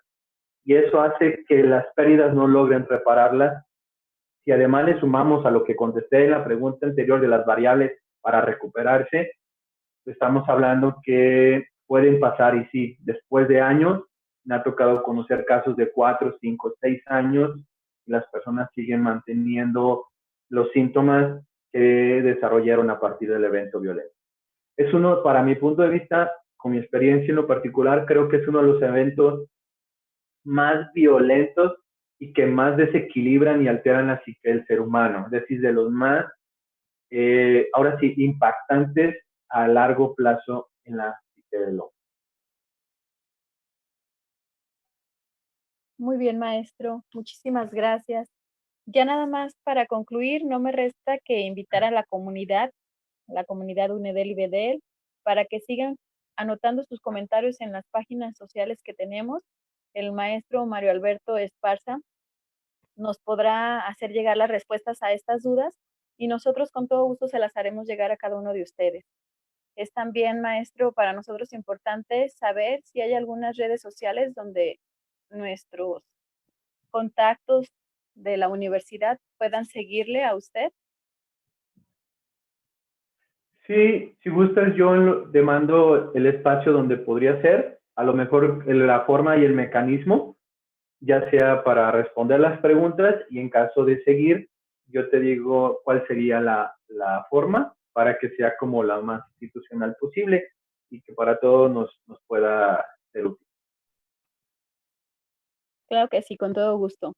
Y eso hace que las pérdidas no logren repararlas. Si además le sumamos a lo que contesté en la pregunta anterior de las variables para recuperarse, estamos hablando que pueden pasar, y sí, después de años, me ha tocado conocer casos de 4, 5, 6 años, y las personas siguen manteniendo los síntomas que desarrollaron a partir del evento violento. Es uno, para mi punto de vista, con mi experiencia en lo particular, creo que es uno de los eventos más violentos y que más desequilibran y alteran la psique del ser humano, es decir, de los más, ahora sí, impactantes a largo plazo en la psique del hombre. Muy bien, maestro. Muchísimas gracias. Ya nada más para concluir, no me resta que invitar a la comunidad UNEDEL y BEDEL, para que sigan anotando sus comentarios en las páginas sociales que tenemos. El maestro Mario Alberto Esparza nos podrá hacer llegar las respuestas a estas dudas y nosotros con todo gusto se las haremos llegar a cada uno de ustedes. Es también, maestro, para nosotros importante saber si hay algunas redes sociales donde nuestros contactos de la universidad puedan seguirle a usted. Sí, si gustas, yo te mando el espacio donde podría ser, a lo mejor la forma y el mecanismo, ya sea para responder las preguntas y en caso de seguir, yo te digo cuál sería la forma para que sea como la más institucional posible y que para todos nos pueda ser útil. Claro que sí, con todo gusto.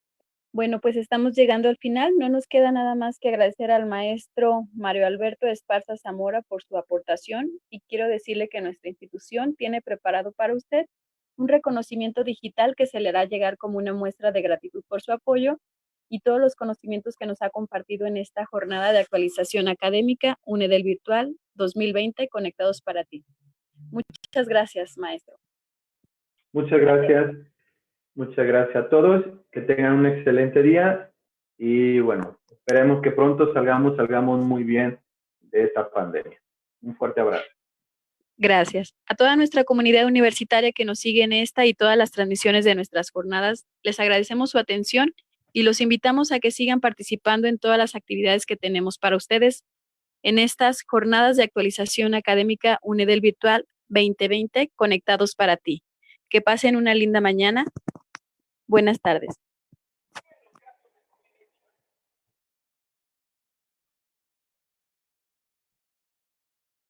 Bueno, pues estamos llegando al final. No nos queda nada más que agradecer al maestro Mario Alberto Esparza Zamora por su aportación y quiero decirle que nuestra institución tiene preparado para usted un reconocimiento digital que se le hará llegar como una muestra de gratitud por su apoyo y todos los conocimientos que nos ha compartido en esta jornada de actualización académica UNEDEL Virtual 2020 Conectados para ti. Muchas gracias, maestro. Muchas gracias. Muchas gracias a todos, que tengan un excelente día y bueno, esperemos que pronto salgamos muy bien de esta pandemia. Un fuerte abrazo. Gracias. A toda nuestra comunidad universitaria que nos sigue en esta y todas las transmisiones de nuestras jornadas, les agradecemos su atención y los invitamos a que sigan participando en todas las actividades que tenemos para ustedes en estas jornadas de actualización académica UNEDEL Virtual 2020 Conectados para ti. Que pasen una linda mañana. Buenas tardes.